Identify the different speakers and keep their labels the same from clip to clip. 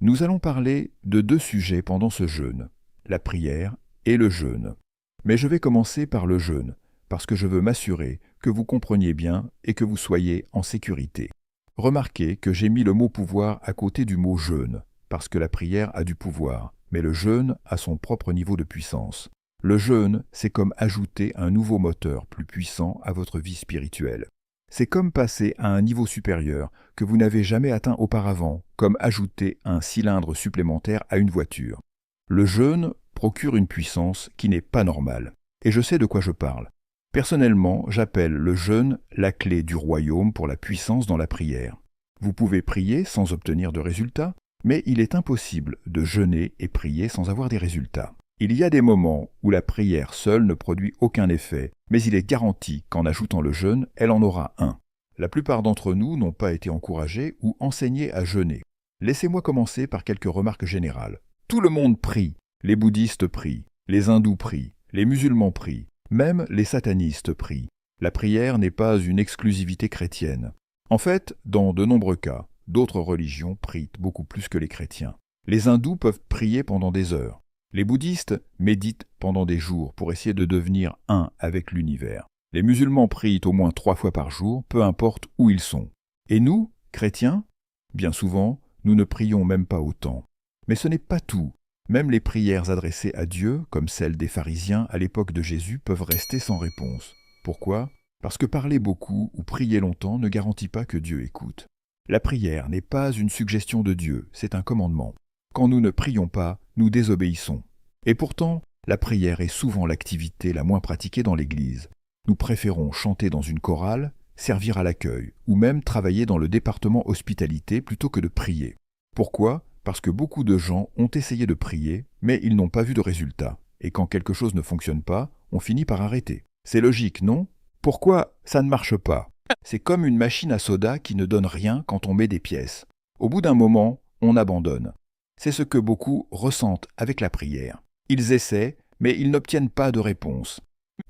Speaker 1: Nous allons parler de deux sujets pendant ce jeûne, la prière et le jeûne. Mais je vais commencer par le jeûne, parce que je veux m'assurer que vous compreniez bien et que vous soyez en sécurité. Remarquez que j'ai mis le mot pouvoir à côté du mot jeûne, parce que la prière a du pouvoir, mais le jeûne a son propre niveau de puissance. Le jeûne, c'est comme ajouter un nouveau moteur plus puissant à votre vie spirituelle. C'est comme passer à un niveau supérieur que vous n'avez jamais atteint auparavant, comme ajouter un cylindre supplémentaire à une voiture. Le jeûne procure une puissance qui n'est pas normale, et je sais de quoi je parle. Personnellement, j'appelle le jeûne la clé du royaume pour la puissance dans la prière. Vous pouvez prier sans obtenir de résultats, mais il est impossible de jeûner et prier sans avoir des résultats. Il y a des moments où la prière seule ne produit aucun effet, mais il est garanti qu'en ajoutant le jeûne, elle en aura un. La plupart d'entre nous n'ont pas été encouragés ou enseignés à jeûner. Laissez-moi commencer par quelques remarques générales. Tout le monde prie. Les bouddhistes prient, les hindous prient, les musulmans prient, même les satanistes prient. La prière n'est pas une exclusivité chrétienne. En fait, dans de nombreux cas, d'autres religions prient beaucoup plus que les chrétiens. Les hindous peuvent prier pendant des heures. Les bouddhistes méditent pendant des jours pour essayer de devenir un avec l'univers. Les musulmans prient au moins 3 fois par jour, peu importe où ils sont. Et nous, chrétiens, bien souvent, nous ne prions même pas autant. Mais ce n'est pas tout. Même les prières adressées à Dieu, comme celles des pharisiens à l'époque de Jésus, peuvent rester sans réponse. Pourquoi ? Parce que parler beaucoup ou prier longtemps ne garantit pas que Dieu écoute. La prière n'est pas une suggestion de Dieu, c'est un commandement. Quand nous ne prions pas, nous désobéissons. Et pourtant, la prière est souvent l'activité la moins pratiquée dans l'Église. Nous préférons chanter dans une chorale, servir à l'accueil, ou même travailler dans le département hospitalité plutôt que de prier. Pourquoi ? Parce que beaucoup de gens ont essayé de prier, mais ils n'ont pas vu de résultat. Et quand quelque chose ne fonctionne pas, on finit par arrêter. C'est logique, non ? Pourquoi ça ne marche pas ? C'est comme une machine à soda qui ne donne rien quand on met des pièces. Au bout d'un moment, on abandonne. C'est ce que beaucoup ressentent avec la prière. Ils essaient, mais ils n'obtiennent pas de réponse.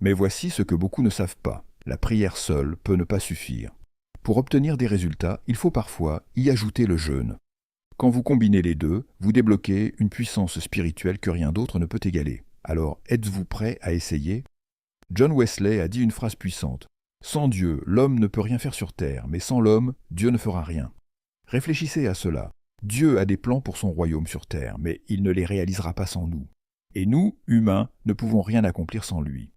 Speaker 1: Mais voici ce que beaucoup ne savent pas. La prière seule peut ne pas suffire. Pour obtenir des résultats, il faut parfois y ajouter le jeûne. Quand vous combinez les deux, vous débloquez une puissance spirituelle que rien d'autre ne peut égaler. Alors, êtes-vous prêt à essayer ? John Wesley a dit une phrase puissante. « Sans Dieu, l'homme ne peut rien faire sur terre, mais sans l'homme, Dieu ne fera rien. » Réfléchissez à cela. Dieu a des plans pour son royaume sur terre, mais il ne les réalisera pas sans nous. Et nous, humains, ne pouvons rien accomplir sans lui.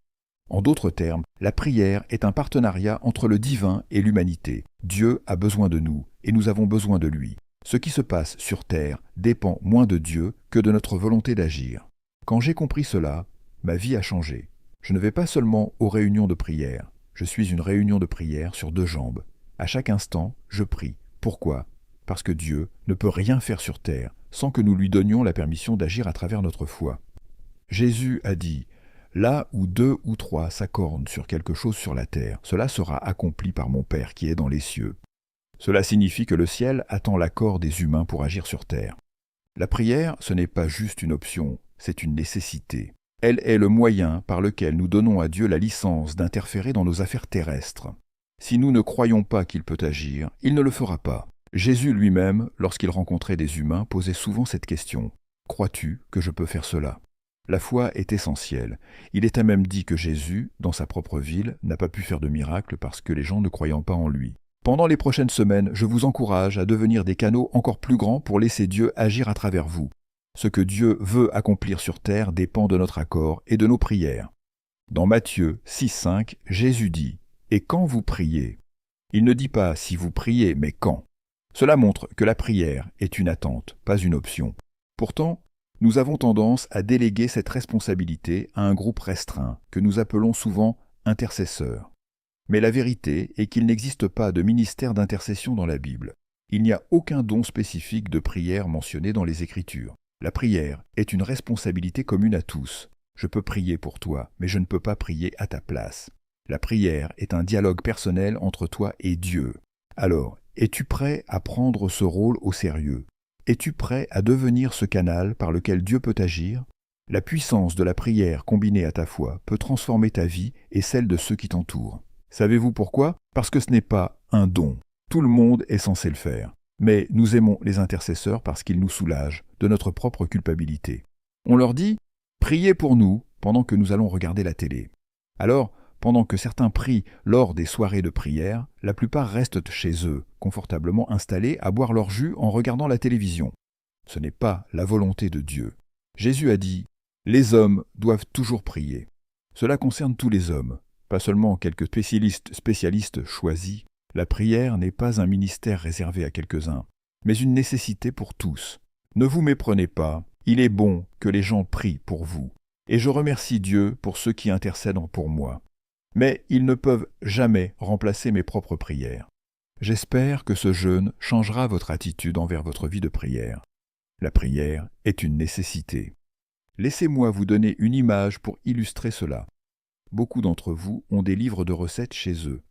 Speaker 1: En d'autres termes, la prière est un partenariat entre le divin et l'humanité. Dieu a besoin de nous, et nous avons besoin de lui. Ce qui se passe sur terre dépend moins de Dieu que de notre volonté d'agir. Quand j'ai compris cela, ma vie a changé. Je ne vais pas seulement aux réunions de prière. Je suis une réunion de prière sur 2 jambes. À chaque instant, je prie. Pourquoi ? Parce que Dieu ne peut rien faire sur terre sans que nous lui donnions la permission d'agir à travers notre foi. Jésus a dit « Là où 2 ou 3 s'accordent sur quelque chose sur la terre, cela sera accompli par mon Père qui est dans les cieux. » Cela signifie que le ciel attend l'accord des humains pour agir sur terre. La prière, ce n'est pas juste une option, c'est une nécessité. Elle est le moyen par lequel nous donnons à Dieu la licence d'interférer dans nos affaires terrestres. Si nous ne croyons pas qu'il peut agir, il ne le fera pas. Jésus lui-même, lorsqu'il rencontrait des humains, posait souvent cette question. « Crois-tu que je peux faire cela ?» La foi est essentielle. Il est à même dit que Jésus, dans sa propre ville, n'a pas pu faire de miracle parce que les gens ne croyaient pas en lui. Pendant les prochaines semaines, je vous encourage à devenir des canaux encore plus grands pour laisser Dieu agir à travers vous. Ce que Dieu veut accomplir sur terre dépend de notre accord et de nos prières. Dans Matthieu 6,5, Jésus dit « Et quand vous priez ?» Il ne dit pas si vous priez, mais quand. Cela montre que la prière est une attente, pas une option. Pourtant, nous avons tendance à déléguer cette responsabilité à un groupe restreint, que nous appelons souvent intercesseurs. Mais la vérité est qu'il n'existe pas de ministère d'intercession dans la Bible. Il n'y a aucun don spécifique de prière mentionné dans les Écritures. La prière est une responsabilité commune à tous. Je peux prier pour toi, mais je ne peux pas prier à ta place. La prière est un dialogue personnel entre toi et Dieu. Alors, es-tu prêt à prendre ce rôle au sérieux ? Es-tu prêt à devenir ce canal par lequel Dieu peut agir ? La puissance de la prière combinée à ta foi peut transformer ta vie et celle de ceux qui t'entourent. Savez-vous pourquoi ? Parce que ce n'est pas un don. Tout le monde est censé le faire. Mais nous aimons les intercesseurs parce qu'ils nous soulagent de notre propre culpabilité. On leur dit « Priez pour nous » pendant que nous allons regarder la télé. Alors, pendant que certains prient lors des soirées de prière, la plupart restent chez eux, confortablement installés à boire leur jus en regardant la télévision. Ce n'est pas la volonté de Dieu. Jésus a dit « Les hommes doivent toujours prier ». Cela concerne tous les hommes, pas seulement quelques spécialistes choisis. La prière n'est pas un ministère réservé à quelques-uns, mais une nécessité pour tous. Ne vous méprenez pas, il est bon que les gens prient pour vous. Et je remercie Dieu pour ceux qui intercèdent pour moi. Mais ils ne peuvent jamais remplacer mes propres prières. J'espère que ce jeûne changera votre attitude envers votre vie de prière. La prière est une nécessité. Laissez-moi vous donner une image pour illustrer cela. Beaucoup d'entre vous ont des livres de recettes chez eux.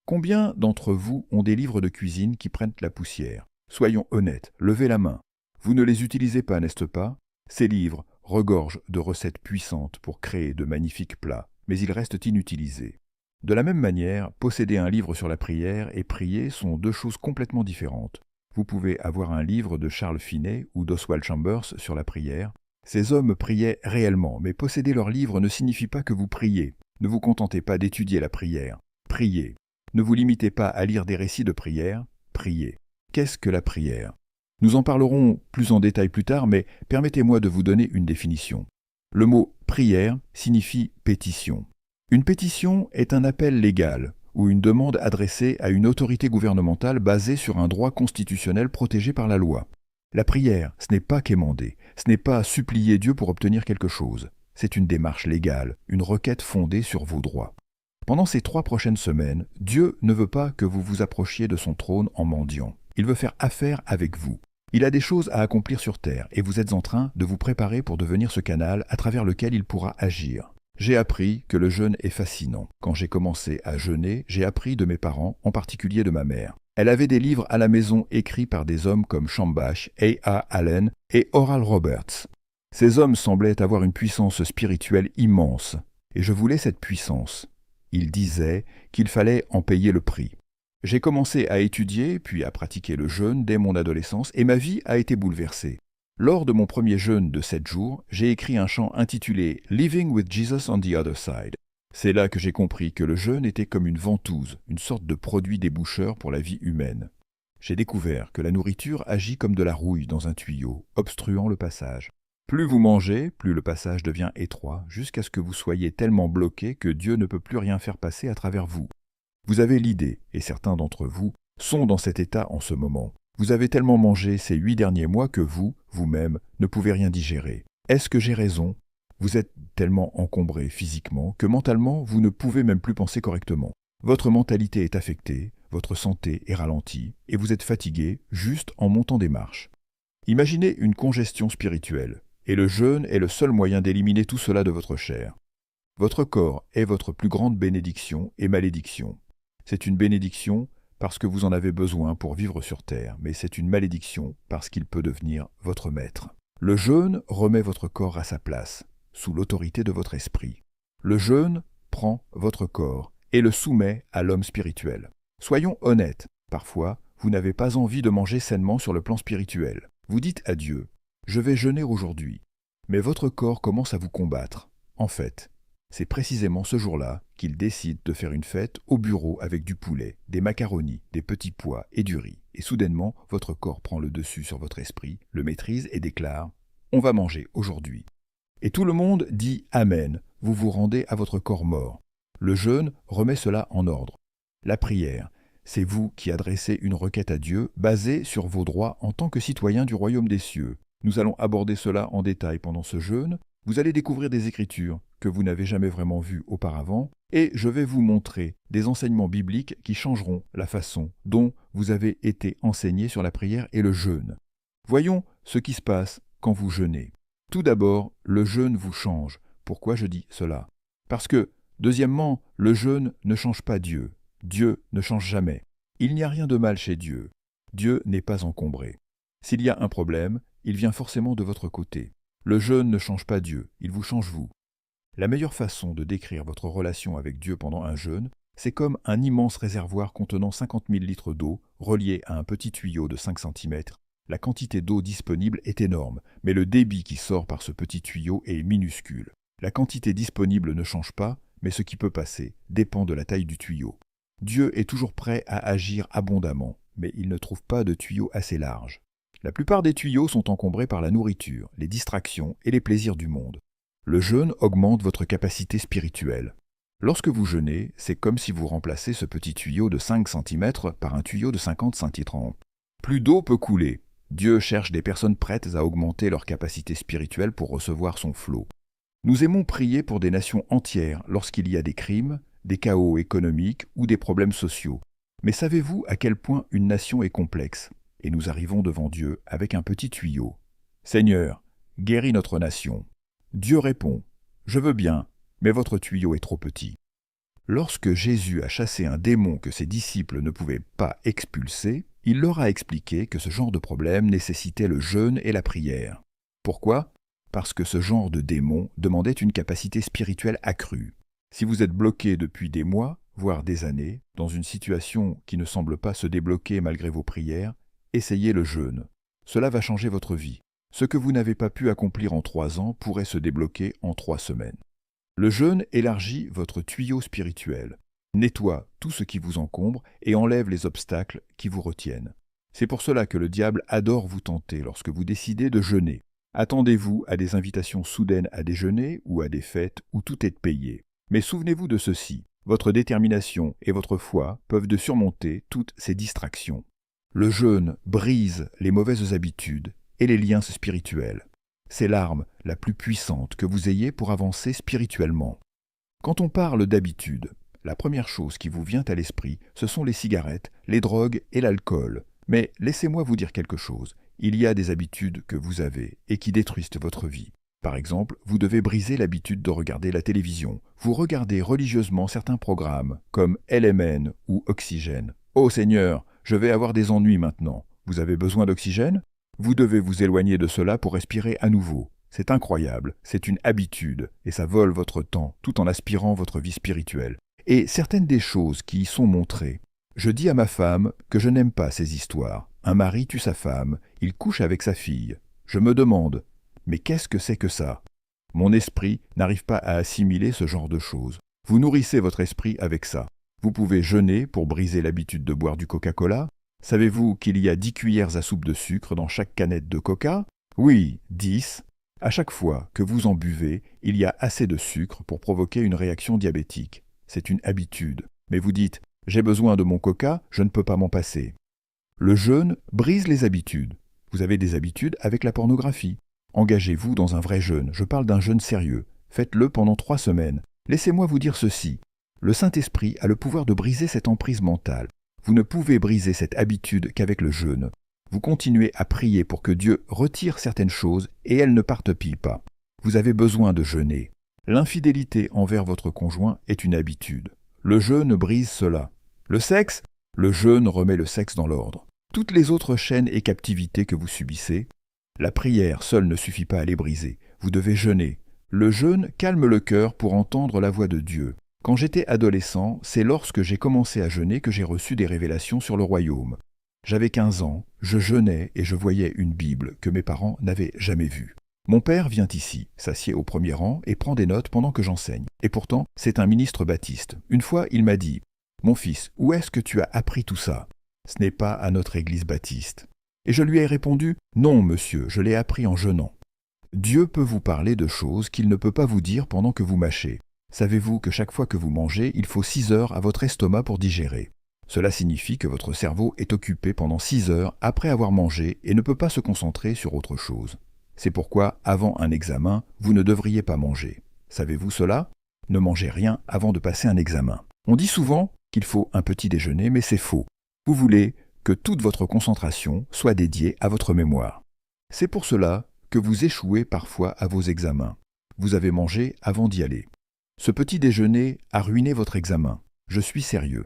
Speaker 1: Combien d'entre vous ont des livres de cuisine qui prennent la poussière? Soyons honnêtes, levez la main. Vous ne les utilisez pas, n'est-ce pas? Ces livres regorgent de recettes puissantes pour créer de magnifiques plats, mais ils restent inutilisés. De la même manière, posséder un livre sur la prière et prier sont deux choses complètement différentes. Vous pouvez avoir un livre de Charles Finney ou d'Oswald Chambers sur la prière. Ces hommes priaient réellement, mais posséder leur livre ne signifie pas que vous priez. Ne vous contentez pas d'étudier la prière. Priez. Ne vous limitez pas à lire des récits de prière. Priez. Qu'est-ce que la prière? Nous en parlerons plus en détail plus tard, mais permettez-moi de vous donner une définition. Le mot « prière » signifie « pétition ». Une pétition est un appel légal ou une demande adressée à une autorité gouvernementale basée sur un droit constitutionnel protégé par la loi. La prière, ce n'est pas quémander, ce n'est pas supplier Dieu pour obtenir quelque chose. C'est une démarche légale, une requête fondée sur vos droits. Pendant ces 3 prochaines semaines, Dieu ne veut pas que vous vous approchiez de son trône en mendiant. Il veut faire affaire avec vous. Il a des choses à accomplir sur terre et vous êtes en train de vous préparer pour devenir ce canal à travers lequel il pourra agir. J'ai appris que le jeûne est fascinant. Quand j'ai commencé à jeûner, j'ai appris de mes parents, en particulier de ma mère. Elle avait des livres à la maison écrits par des hommes comme Shambach, A. Allen et Oral Roberts. Ces hommes semblaient avoir une puissance spirituelle immense, et je voulais cette puissance. Ils disaient qu'il fallait en payer le prix. J'ai commencé à étudier, puis à pratiquer le jeûne dès mon adolescence, et ma vie a été bouleversée. Lors de mon premier jeûne de 7 jours, j'ai écrit un chant intitulé « Living with Jesus on the Other Side ». C'est là que j'ai compris que le jeûne était comme une ventouse, une sorte de produit déboucheur pour la vie humaine. J'ai découvert que la nourriture agit comme de la rouille dans un tuyau, obstruant le passage. Plus vous mangez, plus le passage devient étroit, jusqu'à ce que vous soyez tellement bloqué que Dieu ne peut plus rien faire passer à travers vous. Vous avez l'idée, et certains d'entre vous sont dans cet état en ce moment. Vous avez tellement mangé ces 8 derniers mois que vous-même, ne pouvez rien digérer. Est-ce que j'ai raison? Vous êtes tellement encombré physiquement que mentalement, vous ne pouvez même plus penser correctement. Votre mentalité est affectée, votre santé est ralentie, et vous êtes fatigué juste en montant des marches. Imaginez une congestion spirituelle, et le jeûne est le seul moyen d'éliminer tout cela de votre chair. Votre corps est votre plus grande bénédiction et malédiction. C'est une bénédiction parce que vous en avez besoin pour vivre sur terre, mais c'est une malédiction parce qu'il peut devenir votre maître. Le jeûne remet votre corps à sa place, sous l'autorité de votre esprit. Le jeûne prend votre corps et le soumet à l'homme spirituel. Soyons honnêtes, parfois, vous n'avez pas envie de manger sainement sur le plan spirituel. Vous dites à Dieu, « Je vais jeûner aujourd'hui », mais votre corps commence à vous combattre. En fait, c'est précisément ce jour-là qu'il décide de faire une fête au bureau avec du poulet, des macaronis, des petits pois et du riz. Et soudainement, votre corps prend le dessus sur votre esprit, le maîtrise et déclare « On va manger aujourd'hui ». Et tout le monde dit « Amen », vous vous rendez à votre corps mort. Le jeûne remet cela en ordre. La prière, c'est vous qui adressez une requête à Dieu basée sur vos droits en tant que citoyen du royaume des cieux. Nous allons aborder cela en détail pendant ce jeûne. Vous allez découvrir des écritures que vous n'avez jamais vraiment vues auparavant, et je vais vous montrer des enseignements bibliques qui changeront la façon dont vous avez été enseigné sur la prière et le jeûne. Voyons ce qui se passe quand vous jeûnez. Tout d'abord, le jeûne vous change. Pourquoi je dis cela? Parce que, deuxièmement, le jeûne ne change pas Dieu. Dieu ne change jamais. Il n'y a rien de mal chez Dieu. Dieu n'est pas encombré. S'il y a un problème, il vient forcément de votre côté. Le jeûne ne change pas Dieu, il vous change vous. La meilleure façon de décrire votre relation avec Dieu pendant un jeûne, C'est comme un immense réservoir contenant 50 000 litres d'eau relié à un petit tuyau de 5 centimètres. La quantité d'eau disponible est énorme, mais le débit qui sort par ce petit tuyau est minuscule. La quantité disponible ne change pas, mais ce qui peut passer dépend de la taille du tuyau. Dieu est toujours prêt à agir abondamment, mais il ne trouve pas de tuyau assez large. La plupart des tuyaux sont encombrés par la nourriture, les distractions et les plaisirs du monde. Le jeûne augmente votre capacité spirituelle. Lorsque vous jeûnez, c'est comme si vous remplacez ce petit tuyau de 5 cm par un tuyau de 50 cm. Plus d'eau peut couler. Dieu cherche des personnes prêtes à augmenter leur capacité spirituelle pour recevoir son flot. Nous aimons prier pour des nations entières lorsqu'il y a des crimes, des chaos économiques ou des problèmes sociaux. Mais savez-vous à quel point une nation est complexe? Et nous arrivons devant Dieu avec un petit tuyau. « Seigneur, guéris notre nation. » Dieu répond, « Je veux bien, mais votre tuyau est trop petit. » Lorsque Jésus a chassé un démon que ses disciples ne pouvaient pas expulser, il leur a expliqué que ce genre de problème nécessitait le jeûne et la prière. Pourquoi? Parce que ce genre de démon demandait une capacité spirituelle accrue. Si vous êtes bloqué depuis des mois, voire des années, dans une situation qui ne semble pas se débloquer malgré vos prières, essayez le jeûne. Cela va changer votre vie. Ce que vous n'avez pas pu accomplir en 3 ans pourrait se débloquer en 3 semaines. Le jeûne élargit votre tuyau spirituel, nettoie tout ce qui vous encombre et enlève les obstacles qui vous retiennent. C'est pour cela que le diable adore vous tenter lorsque vous décidez de jeûner. Attendez-vous à des invitations soudaines à déjeuner ou à des fêtes où tout est payé. Mais souvenez-vous de ceci, votre détermination et votre foi peuvent surmonter toutes ces distractions. Le jeûne brise les mauvaises habitudes et les liens spirituels. C'est l'arme la plus puissante que vous ayez pour avancer spirituellement. Quand on parle d'habitude, la première chose qui vous vient à l'esprit, ce sont les cigarettes, les drogues et l'alcool. Mais laissez-moi vous dire quelque chose. Il y a des habitudes que vous avez et qui détruisent votre vie. Par exemple, vous devez briser l'habitude de regarder la télévision. Vous regardez religieusement certains programmes, comme LMN ou Oxygène. « Oh Seigneur, je vais avoir des ennuis maintenant. Vous avez besoin d'oxygène ? Vous devez vous éloigner de cela pour respirer à nouveau. C'est incroyable, c'est une habitude, et ça vole votre temps, tout en aspirant votre vie spirituelle. Et certaines des choses qui y sont montrées. Je dis à ma femme que je n'aime pas ces histoires. Un mari tue sa femme, il couche avec sa fille. Je me demande, mais qu'est-ce que c'est que ça? Mon esprit n'arrive pas à assimiler ce genre de choses. Vous nourrissez votre esprit avec ça. Vous pouvez jeûner pour briser l'habitude de boire du Coca-Cola. Savez-vous qu'il y a 10 cuillères à soupe de sucre dans chaque canette de Coca? Oui, 10. À chaque fois que vous en buvez, il y a assez de sucre pour provoquer une réaction diabétique. C'est une habitude. Mais vous dites, j'ai besoin de mon Coca, je ne peux pas m'en passer. Le jeûne brise les habitudes. Vous avez des habitudes avec la pornographie. Engagez-vous dans un vrai jeûne. Je parle d'un jeûne sérieux. Faites-le pendant 3 semaines. Laissez-moi vous dire ceci. Le Saint-Esprit a le pouvoir de briser cette emprise mentale. Vous ne pouvez briser cette habitude qu'avec le jeûne. Vous continuez à prier pour que Dieu retire certaines choses et elles ne partent pile pas. Vous avez besoin de jeûner. L'infidélité envers votre conjoint est une habitude. Le jeûne brise cela. Le sexe? Le jeûne remet le sexe dans l'ordre. Toutes les autres chaînes et captivités que vous subissez, la prière seule ne suffit pas à les briser. Vous devez jeûner. Le jeûne calme le cœur pour entendre la voix de Dieu. Quand j'étais adolescent, c'est lorsque j'ai commencé à jeûner que j'ai reçu des révélations sur le royaume. J'avais 15 ans, je jeûnais et je voyais une Bible que mes parents n'avaient jamais vue. Mon père vient ici, s'assied au premier rang et prend des notes pendant que j'enseigne. Et pourtant, c'est un ministre baptiste. Une fois, il m'a dit « Mon fils, où est-ce que tu as appris tout ça ?» Ce n'est pas à notre église baptiste. Et je lui ai répondu « Non, monsieur, je l'ai appris en jeûnant. » Dieu peut vous parler de choses qu'il ne peut pas vous dire pendant que vous mâchez. Savez-vous que chaque fois que vous mangez, il faut 6 heures à votre estomac pour digérer? Cela signifie que votre cerveau est occupé pendant 6 heures après avoir mangé et ne peut pas se concentrer sur autre chose. C'est pourquoi, avant un examen, vous ne devriez pas manger. Savez-vous cela? Ne mangez rien avant de passer un examen. On dit souvent qu'il faut un petit déjeuner, mais c'est faux. Vous voulez que toute votre concentration soit dédiée à votre mémoire. C'est pour cela que vous échouez parfois à vos examens. Vous avez mangé avant d'y aller. Ce petit déjeuner a ruiné votre examen. Je suis sérieux.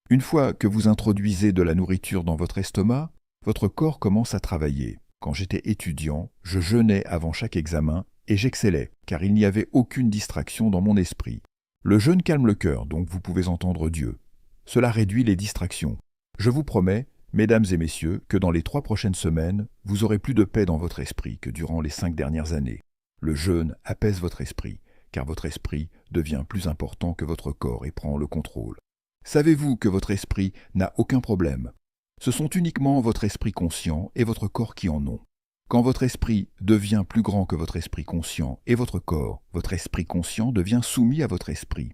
Speaker 1: Une fois que vous introduisez de la nourriture dans votre estomac, votre corps commence à travailler. Quand j'étais étudiant, je jeûnais avant chaque examen et j'excellais, car il n'y avait aucune distraction dans mon esprit. Le jeûne calme le cœur, donc vous pouvez entendre Dieu. Cela réduit les distractions. Je vous promets, mesdames et messieurs, que dans les 3 prochaines semaines, vous aurez plus de paix dans votre esprit que durant les 5 dernières années. Le jeûne apaise votre esprit, car votre esprit devient plus important que votre corps et prend le contrôle. Savez-vous que votre esprit n'a aucun problème? Ce sont uniquement votre esprit conscient et votre corps qui en ont. Quand votre esprit devient plus grand que votre esprit conscient et votre esprit conscient devient soumis à votre esprit.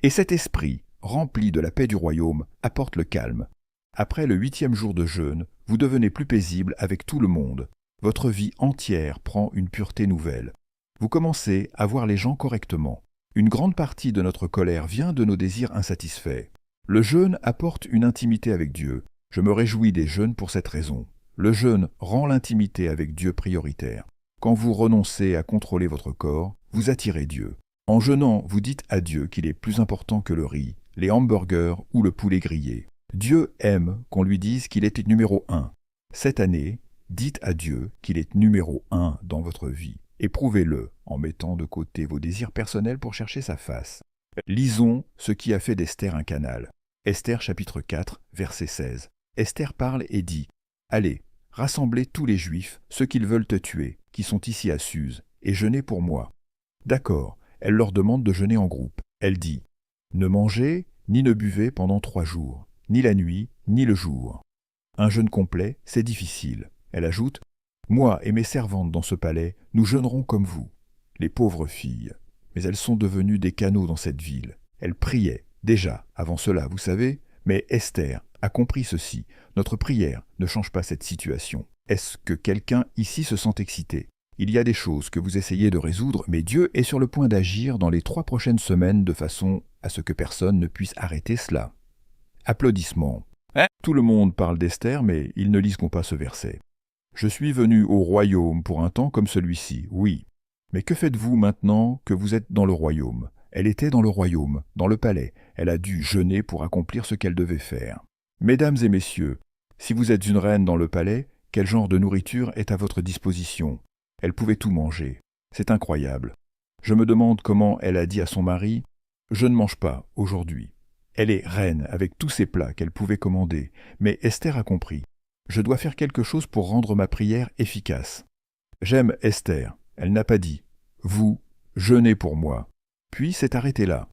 Speaker 1: Et cet esprit, rempli de la paix du royaume, apporte le calme. Après le 8e jour de jeûne, vous devenez plus paisible avec tout le monde. Votre vie entière prend une pureté nouvelle. Vous commencez à voir les gens correctement. Une grande partie de notre colère vient de nos désirs insatisfaits. Le jeûne apporte une intimité avec Dieu. Je me réjouis des jeûnes pour cette raison. Le jeûne rend l'intimité avec Dieu prioritaire. Quand vous renoncez à contrôler votre corps, vous attirez Dieu. En jeûnant, vous dites à Dieu qu'il est plus important que le riz, les hamburgers ou le poulet grillé. Dieu aime qu'on lui dise qu'il est numéro 1. Cette année, dites à Dieu qu'il est numéro 1 dans votre vie. Éprouvez-le en mettant de côté vos désirs personnels pour chercher sa face. Lisons ce qui a fait d'Esther un canal. Esther chapitre 4, verset 16. Esther parle et dit « Allez, rassemblez tous les Juifs, ceux qu'ils veulent te tuer, qui sont ici à Suse, et jeûnez pour moi. » D'accord, elle leur demande de jeûner en groupe. Elle dit « Ne mangez ni ne buvez pendant 3 jours, ni la nuit, ni le jour. » Un jeûne complet, c'est difficile. Elle ajoute « Moi et mes servantes dans ce palais, nous jeûnerons comme vous. » Les pauvres filles. Mais elles sont devenues des canaux dans cette ville. Elles priaient, déjà, avant cela, vous savez, mais Esther a compris ceci. Notre prière ne change pas cette situation. Est-ce que quelqu'un ici se sent excité? Il y a des choses que vous essayez de résoudre, mais Dieu est sur le point d'agir dans les 3 prochaines semaines de façon à ce que personne ne puisse arrêter cela. Applaudissements. Tout le monde parle d'Esther, mais ils ne lisent pas ce verset. Je suis venu au royaume pour un temps comme celui-ci, oui. Mais que faites-vous maintenant que vous êtes dans le royaume? Elle était dans le royaume, dans le palais. Elle a dû jeûner pour accomplir ce qu'elle devait faire. Mesdames et messieurs, si vous êtes une reine dans le palais, quel genre de nourriture est à votre disposition? Elle pouvait tout manger. C'est incroyable. Je me demande comment elle a dit à son mari « Je ne mange pas aujourd'hui ». Elle est reine avec tous ces plats qu'elle pouvait commander, mais Esther a compris. Je dois faire quelque chose pour rendre ma prière efficace. J'aime Esther. Elle n'a pas dit « Vous, jeûnez pour moi ». Puis s'est arrêtée là.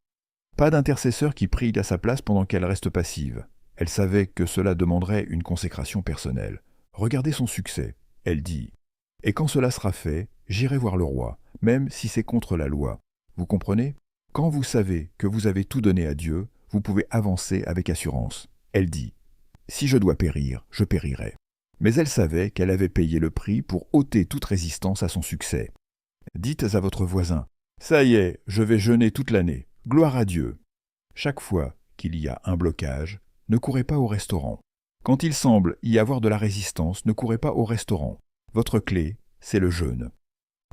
Speaker 1: Pas d'intercesseur qui prie à sa place pendant qu'elle reste passive. Elle savait que cela demanderait une consécration personnelle. Regardez son succès. Elle dit « Et quand cela sera fait, j'irai voir le roi, même si c'est contre la loi. » Vous comprenez? Quand vous savez que vous avez tout donné à Dieu, vous pouvez avancer avec assurance. Elle dit « Si je dois périr, je périrai. » Mais elle savait qu'elle avait payé le prix pour ôter toute résistance à son succès. Dites à votre voisin « Ça y est, je vais jeûner toute l'année. Gloire à Dieu. » Chaque fois qu'il y a un blocage, ne courez pas au restaurant. Quand il semble y avoir de la résistance, ne courez pas au restaurant. Votre clé, c'est le jeûne.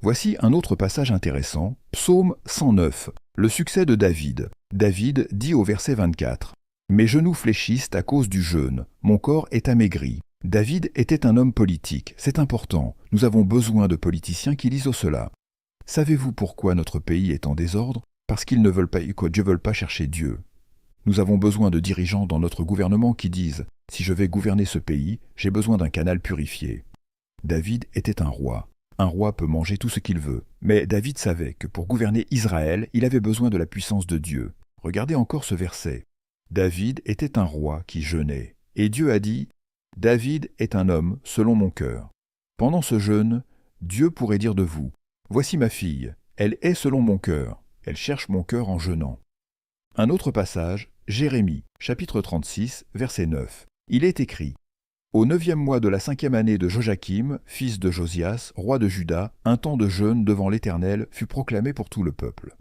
Speaker 1: Voici un autre passage intéressant, Psaume 109, le succès de David. David dit au verset 24 « Mes genoux fléchissent à cause du jeûne, mon corps est amaigri. » David était un homme politique, c'est important. Nous avons besoin de politiciens qui lisent cela. Savez-vous pourquoi notre pays est en désordre? Parce qu'ils ne veulent pas chercher Dieu. Nous avons besoin de dirigeants dans notre gouvernement qui disent « Si je vais gouverner ce pays, j'ai besoin d'un canal purifié. » David était un roi. Un roi peut manger tout ce qu'il veut. Mais David savait que pour gouverner Israël, il avait besoin de la puissance de Dieu. Regardez encore ce verset. David était un roi qui jeûnait. Et Dieu a dit « David est un homme selon mon cœur. » Pendant ce jeûne, Dieu pourrait dire de vous « Voici ma fille, elle est selon mon cœur. Elle cherche mon cœur en jeûnant. » Un autre passage, Jérémie, chapitre 36, verset 9. Il est écrit « Au 9e mois de la 5e année de Joachim, fils de Josias, roi de Juda, un temps de jeûne devant l'Éternel fut proclamé pour tout le peuple. »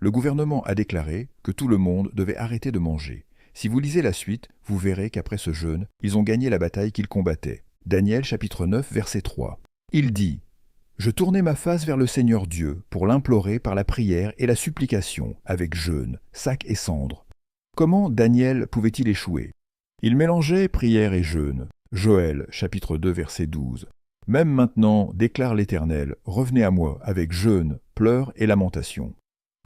Speaker 1: Le gouvernement a déclaré que tout le monde devait arrêter de manger. Si vous lisez la suite, vous verrez qu'après ce jeûne, ils ont gagné la bataille qu'ils combattaient. Daniel, chapitre 9, verset 3. Il dit « Je tournai ma face vers le Seigneur Dieu pour l'implorer par la prière et la supplication, avec jeûne, sac et cendre. » Comment Daniel pouvait-il échouer? Il mélangeait prière et jeûne. Joël, chapitre 2, verset 12. « Même maintenant, déclare l'Éternel, revenez à moi avec jeûne, pleurs et lamentations. »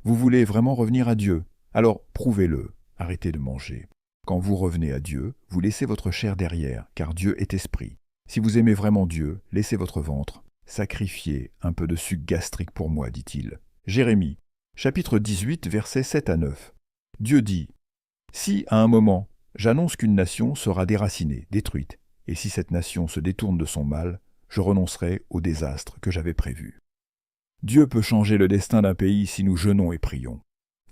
Speaker 1: Vous voulez vraiment revenir à Dieu? Alors prouvez-le, arrêtez de manger. Quand vous revenez à Dieu, vous laissez votre chair derrière, car Dieu est esprit. Si vous aimez vraiment Dieu, laissez votre ventre. Sacrifiez un peu de sucre gastrique pour moi, dit-il. Jérémie, chapitre 18, versets 7 à 9. Dieu dit, « Si, à un moment, j'annonce qu'une nation sera déracinée, détruite, et si cette nation se détourne de son mal, je renoncerai au désastre que j'avais prévu. » Dieu peut changer le destin d'un pays si nous jeûnons et prions.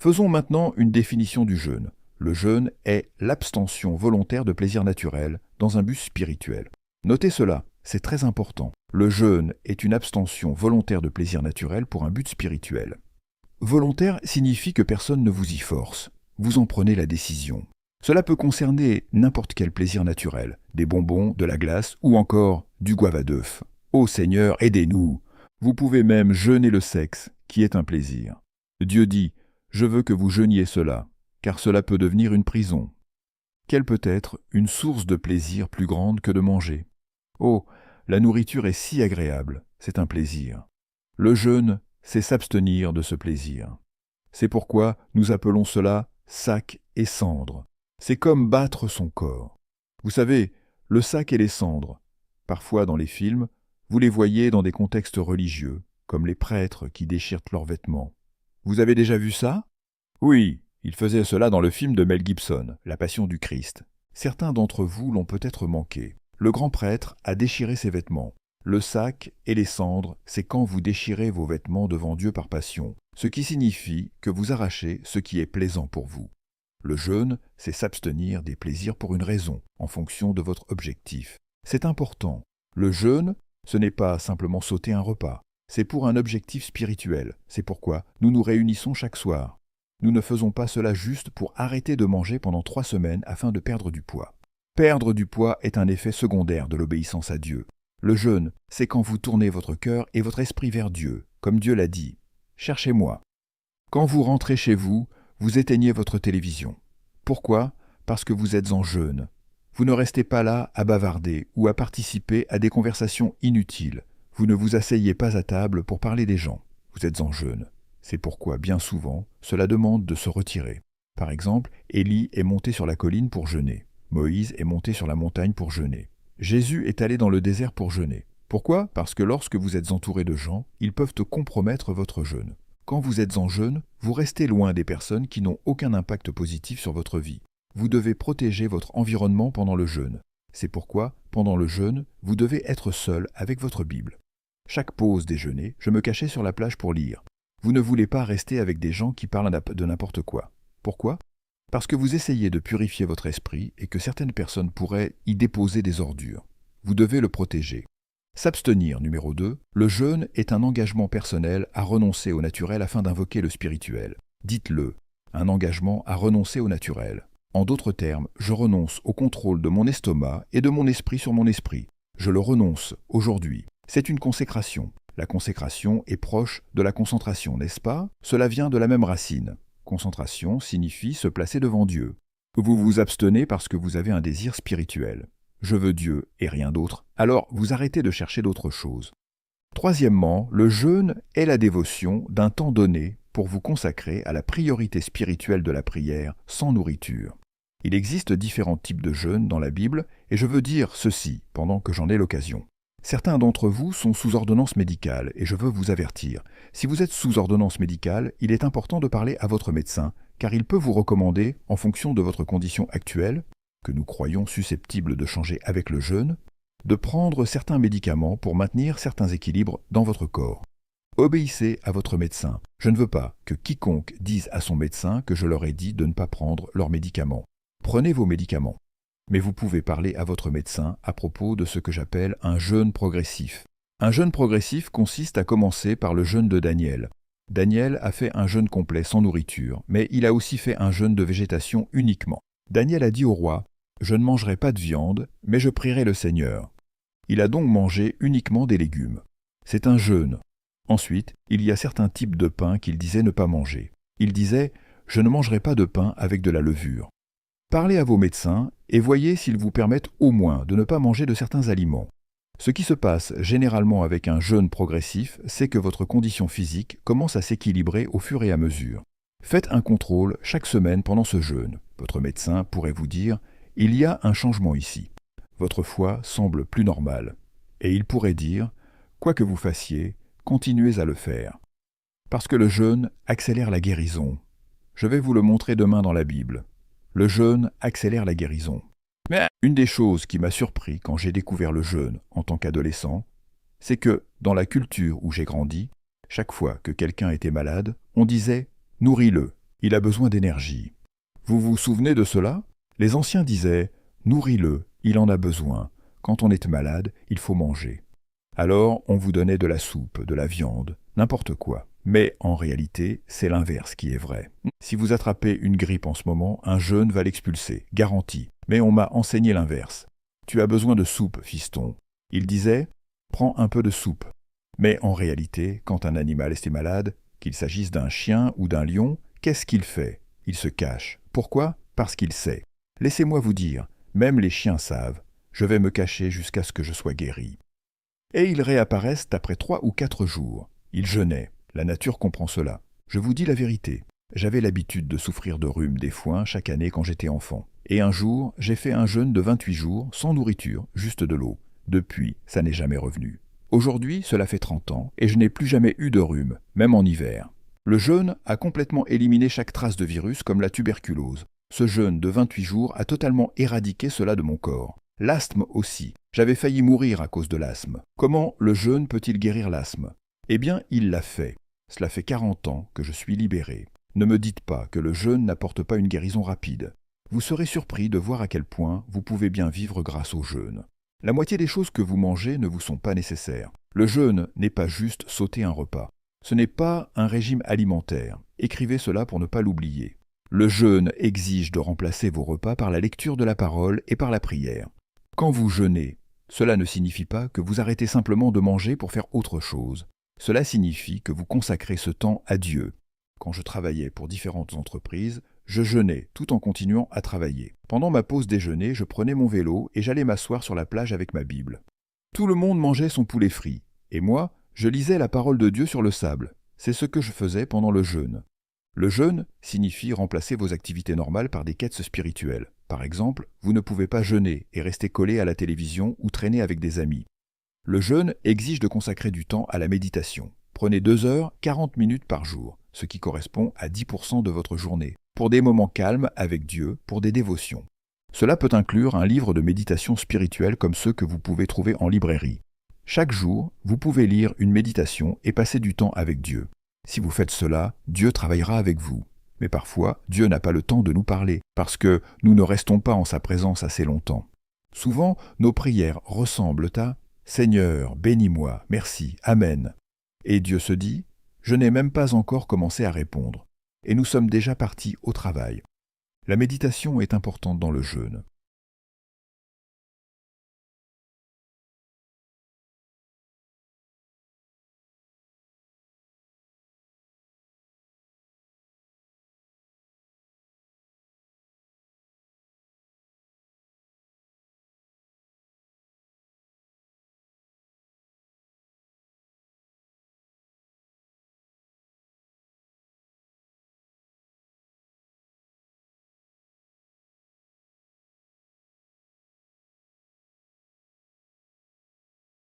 Speaker 1: Faisons maintenant une définition du jeûne. Le jeûne est l'abstention volontaire de plaisir naturel dans un but spirituel. Notez cela, c'est très important. Le jeûne est une abstention volontaire de plaisir naturel pour un but spirituel. Volontaire signifie que personne ne vous y force. Vous en prenez la décision. Cela peut concerner n'importe quel plaisir naturel, des bonbons, de la glace ou encore du guava d'œuf. Ô Seigneur, aidez-nous! Vous pouvez même jeûner le sexe, qui est un plaisir. Dieu dit, « Je veux que vous jeûniez cela, car cela peut devenir une prison. » Quelle peut être une source de plaisir plus grande que de manger? Oh, la nourriture est si agréable, c'est un plaisir. Le jeûne, c'est s'abstenir de ce plaisir. C'est pourquoi nous appelons cela sac et cendre. C'est comme battre son corps. Vous savez, le sac et les cendres, parfois dans les films, vous les voyez dans des contextes religieux, comme les prêtres qui déchirent leurs vêtements. Vous avez déjà vu ça? Oui, il faisait cela dans le film de Mel Gibson, La Passion du Christ. Certains d'entre vous l'ont peut-être manqué. Le grand prêtre a déchiré ses vêtements. Le sac et les cendres, c'est quand vous déchirez vos vêtements devant Dieu par passion, ce qui signifie que vous arrachez ce qui est plaisant pour vous. Le jeûne, c'est s'abstenir des plaisirs pour une raison, en fonction de votre objectif. C'est important. Le jeûne, ce n'est pas simplement sauter un repas, c'est pour un objectif spirituel. C'est pourquoi nous nous réunissons chaque soir. Nous ne faisons pas cela juste pour arrêter de manger pendant 3 semaines afin de perdre du poids. Perdre du poids est un effet secondaire de l'obéissance à Dieu. Le jeûne, c'est quand vous tournez votre cœur et votre esprit vers Dieu, comme Dieu l'a dit. Cherchez-moi. Quand vous rentrez chez vous, vous éteignez votre télévision. Pourquoi? Parce que vous êtes en jeûne. Vous ne restez pas là à bavarder ou à participer à des conversations inutiles. Vous ne vous asseyez pas à table pour parler des gens. Vous êtes en jeûne. C'est pourquoi, bien souvent, cela demande de se retirer. Par exemple, Élie est monté sur la colline pour jeûner. Moïse est monté sur la montagne pour jeûner. Jésus est allé dans le désert pour jeûner. Pourquoi? Parce que lorsque vous êtes entouré de gens, ils peuvent compromettre votre jeûne. Quand vous êtes en jeûne, vous restez loin des personnes qui n'ont aucun impact positif sur votre vie. Vous devez protéger votre environnement pendant le jeûne. C'est pourquoi, pendant le jeûne, vous devez être seul avec votre Bible. Chaque pause déjeuner, je me cachais sur la plage pour lire. Vous ne voulez pas rester avec des gens qui parlent de n'importe quoi. Pourquoi? Parce que vous essayez de purifier votre esprit et que certaines personnes pourraient y déposer des ordures. Vous devez le protéger. S'abstenir, numéro 2. Le jeûne est un engagement personnel à renoncer au naturel afin d'invoquer le spirituel. Dites-le, un engagement à renoncer au naturel. En d'autres termes, je renonce au contrôle de mon estomac et de mon esprit sur mon esprit. Je le renonce aujourd'hui. C'est une consécration. La consécration est proche de la concentration, n'est-ce pas? Cela vient de la même racine. Concentration signifie se placer devant Dieu. Vous vous abstenez parce que vous avez un désir spirituel. Je veux Dieu et rien d'autre. Alors vous arrêtez de chercher d'autres choses. Troisièmement, le jeûne est la dévotion d'un temps donné pour vous consacrer à la priorité spirituelle de la prière sans nourriture. Il existe différents types de jeûnes dans la Bible et je veux dire ceci pendant que j'en ai l'occasion. Certains d'entre vous sont sous ordonnance médicale et je veux vous avertir. Si vous êtes sous ordonnance médicale, il est important de parler à votre médecin car il peut vous recommander, en fonction de votre condition actuelle, que nous croyons susceptible de changer avec le jeûne, de prendre certains médicaments pour maintenir certains équilibres dans votre corps. Obéissez à votre médecin. Je ne veux pas que quiconque dise à son médecin que je leur ai dit de ne pas prendre leurs médicaments. Prenez vos médicaments. Mais vous pouvez parler à votre médecin à propos de ce que j'appelle un jeûne progressif. Un jeûne progressif consiste à commencer par le jeûne de Daniel. Daniel a fait un jeûne complet sans nourriture, mais il a aussi fait un jeûne de végétation uniquement. Daniel a dit au roi « Je ne mangerai pas de viande, mais je prierai le Seigneur ». Il a donc mangé uniquement des légumes. C'est un jeûne. Ensuite, il y a certains types de pain qu'il disait ne pas manger. Il disait « Je ne mangerai pas de pain avec de la levure ». Parlez à vos médecins et voyez s'ils vous permettent au moins de ne pas manger de certains aliments. Ce qui se passe généralement avec un jeûne progressif, c'est que votre condition physique commence à s'équilibrer au fur et à mesure. Faites un contrôle chaque semaine pendant ce jeûne. Votre médecin pourrait vous dire « Il y a un changement ici. Votre foie semble plus normal. » Et il pourrait dire « Quoi que vous fassiez, continuez à le faire. » Parce que le jeûne accélère la guérison. Je vais vous le montrer demain dans la Bible. Le jeûne accélère la guérison. Mais une des choses qui m'a surpris quand j'ai découvert le jeûne en tant qu'adolescent, c'est que, dans la culture où j'ai grandi, chaque fois que quelqu'un était malade, on disait « Nourris-le, il a besoin d'énergie ». Vous vous souvenez de cela? Les anciens disaient « Nourris-le, il en a besoin. Quand on est malade, il faut manger ». Alors, on vous donnait de la soupe, de la viande, n'importe quoi. Mais en réalité, c'est l'inverse qui est vrai. Si vous attrapez une grippe en ce moment, un jeûne va l'expulser, garanti. Mais on m'a enseigné l'inverse. Tu as besoin de soupe, fiston. Il disait, prends un peu de soupe. Mais en réalité, quand un animal est malade, qu'il s'agisse d'un chien ou d'un lion, qu'est-ce qu'il fait? Il se cache. Pourquoi? Parce qu'il sait. Laissez-moi vous dire, même les chiens savent, je vais me cacher jusqu'à ce que je sois guéri. Et ils réapparaissent après 3 ou 4 jours. Ils jeûnaient. La nature comprend cela. Je vous dis la vérité. J'avais l'habitude de souffrir de rhume des foins chaque année quand j'étais enfant. Et un jour, j'ai fait un jeûne de 28 jours, sans nourriture, juste de l'eau. Depuis, ça n'est jamais revenu. Aujourd'hui, cela fait 30 ans, et je n'ai plus jamais eu de rhume, même en hiver. Le jeûne a complètement éliminé chaque trace de virus comme la tuberculose. Ce jeûne de 28 jours a totalement éradiqué cela de mon corps. L'asthme aussi. J'avais failli mourir à cause de l'asthme. Comment le jeûne peut-il guérir l'asthme? Eh bien, il l'a fait. Cela fait 40 ans que je suis libéré. Ne me dites pas que le jeûne n'apporte pas une guérison rapide. Vous serez surpris de voir à quel point vous pouvez bien vivre grâce au jeûne. La moitié des choses que vous mangez ne vous sont pas nécessaires. Le jeûne n'est pas juste sauter un repas. Ce n'est pas un régime alimentaire. Écrivez cela pour ne pas l'oublier. Le jeûne exige de remplacer vos repas par la lecture de la parole et par la prière. Quand vous jeûnez, cela ne signifie pas que vous arrêtez simplement de manger pour faire autre chose. Cela signifie que vous consacrez ce temps à Dieu. Quand je travaillais pour différentes entreprises, je jeûnais tout en continuant à travailler. Pendant ma pause déjeuner, je prenais mon vélo et j'allais m'asseoir sur la plage avec ma Bible. Tout le monde mangeait son poulet frit, et moi, je lisais la parole de Dieu sur le sable. C'est ce que je faisais pendant le jeûne. Le jeûne signifie remplacer vos activités normales par des quêtes spirituelles. Par exemple, vous ne pouvez pas jeûner et rester collé à la télévision ou traîner avec des amis. Le jeûne exige de consacrer du temps à la méditation. Prenez 2 heures, 40 minutes par jour, ce qui correspond à 10% de votre journée, pour des moments calmes avec Dieu, pour des dévotions. Cela peut inclure un livre de méditation spirituelle comme ceux que vous pouvez trouver en librairie. Chaque jour, vous pouvez lire une méditation et passer du temps avec Dieu. Si vous faites cela, Dieu travaillera avec vous. Mais parfois, Dieu n'a pas le temps de nous parler, parce que nous ne restons pas en sa présence assez longtemps. Souvent, nos prières ressemblent à « Seigneur, bénis-moi, merci, Amen ». Et Dieu se dit « Je n'ai même pas encore commencé à répondre ». Et nous sommes déjà partis au travail. La méditation est importante dans le jeûne.